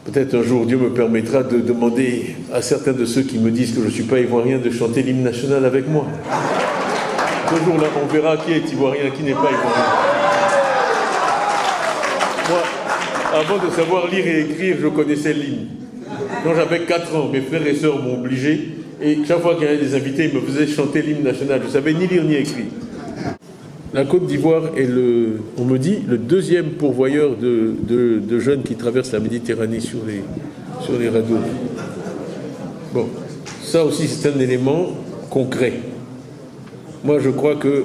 peut-être un jour Dieu me permettra de demander à certains de ceux qui me disent que je ne suis pas ivoirien de chanter l'hymne national avec moi. Ce jour-là, on verra qui est ivoirien, qui n'est pas ivoirien. Moi, avant de savoir lire et écrire, je connaissais l'hymne. Quand j'avais 4 ans, mes frères et sœurs m'ont obligé, et chaque fois qu'il y avait des invités, ils me faisaient chanter l'hymne national. Je ne savais ni lire ni écrire. La Côte d'Ivoire est, on me dit, le deuxième pourvoyeur de jeunes qui traversent la Méditerranée sur les radeaux. Bon, ça aussi c'est un élément concret. Moi je crois que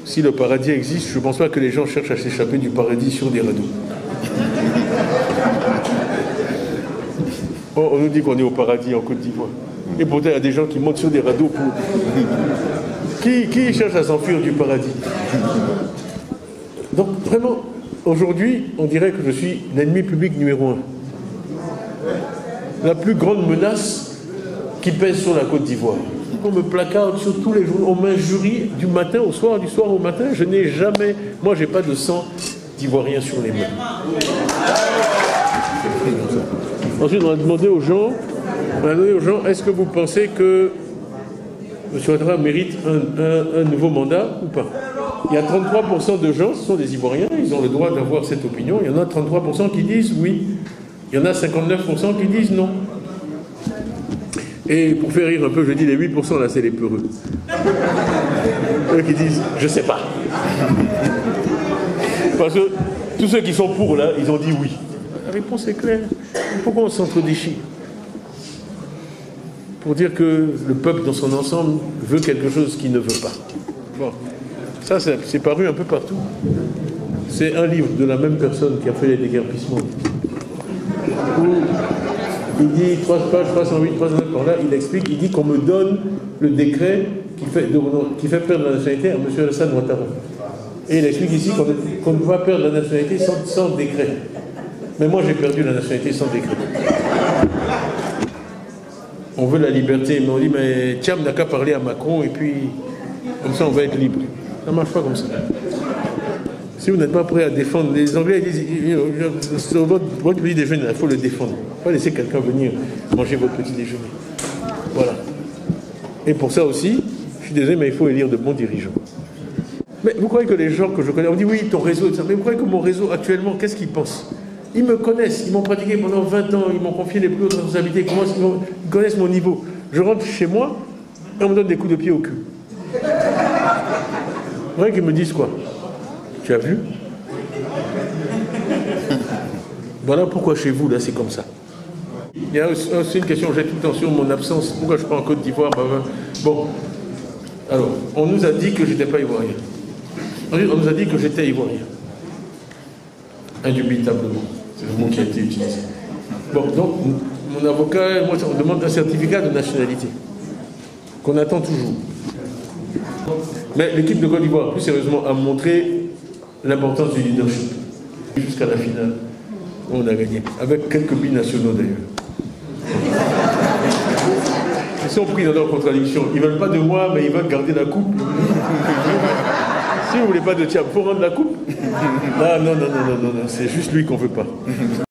si le paradis existe, je ne pense pas que les gens cherchent à s'échapper du paradis sur des radeaux. On nous dit qu'on est au paradis en Côte d'Ivoire. Et pourtant il y a des gens qui montent sur des radeaux pour... Qui cherche à s'enfuir du paradis? Donc vraiment, aujourd'hui, on dirait que je suis l'ennemi public numéro 1. La plus grande menace qui pèse sur la Côte d'Ivoire. On me placarde sur tous les jours, on m'injurie du matin au soir, du soir au matin. Je n'ai jamais... Moi, j'ai pas de sang d'Ivoirien sur les mains. Ensuite, on a demandé aux gens, est-ce que vous pensez que M. Ouattara mérite un nouveau mandat ou pas? Il y a 33% de gens, ce sont des Ivoiriens, ils ont le droit d'avoir cette opinion. Il y en a 33% qui disent oui. Il y en a 59% qui disent non. Et pour faire rire un peu, je dis les 8% là, c'est les peureux. Eux qui disent je sais pas. Parce que tous ceux qui sont pour là, ils ont dit oui. La réponse est claire. Pourquoi on s'entre-déchire? Pour dire que le peuple dans son ensemble veut quelque chose qu'il ne veut pas. Bon, ça c'est paru un peu partout. C'est un livre de la même personne qui a fait les déguerpissements. Où il dit, 3 pages, 308, 309, par là, il explique, il dit qu'on me donne le décret qui fait perdre la nationalité à M. Alassane Ouattara. Et il explique ici qu'on ne peut pas perdre la nationalité sans décret. Mais moi j'ai perdu la nationalité sans décret. On veut la liberté, mais on dit, mais Thiam n'a qu'à parler à Macron et puis, comme ça, on va être libre. Ça ne marche pas comme ça. Si vous n'êtes pas prêt à défendre, les Anglais ils disent, sur votre petit déjeuner, il faut le défendre. Il ne faut pas laisser quelqu'un venir manger votre petit déjeuner. Voilà. Et pour ça aussi, je suis désolé, mais il faut élire de bons dirigeants. Mais vous croyez que les gens que je connais, on dit, oui, ton réseau, mais vous croyez que mon réseau, actuellement, qu'est-ce qu'ils pensent? Ils me connaissent, ils m'ont pratiqué pendant 20 ans, ils m'ont confié les plus hautes responsabilités, ils connaissent mon niveau. Je rentre chez moi et on me donne des coups de pied au cul. Vous voyez qu'ils me disent quoi? Tu as vu? Voilà pourquoi chez vous, là, c'est comme ça. Il y a aussi une question, j'ai tout le temps sur mon absence. Pourquoi je suis pas en Côte d'Ivoire? Bon, alors, on nous a dit que j'étais pas ivoirien. Ensuite, on nous a dit que j'étais ivoirien. Indubitablement. C'est le mot qui a été utilisé. Bon, donc, mon avocat, moi, on demande un certificat de nationalité, qu'on attend toujours. Mais l'équipe de Côte d'Ivoire, plus sérieusement, a montré l'importance du leadership. Jusqu'à la finale, on a gagné. Avec quelques binationaux d'ailleurs. Ils sont pris dans leur contradiction. Ils ne veulent pas de moi, mais ils veulent garder la coupe. Si vous ne voulez pas de Thiam, il faut rendre la coupe. Ah non, c'est juste lui qu'on ne veut pas.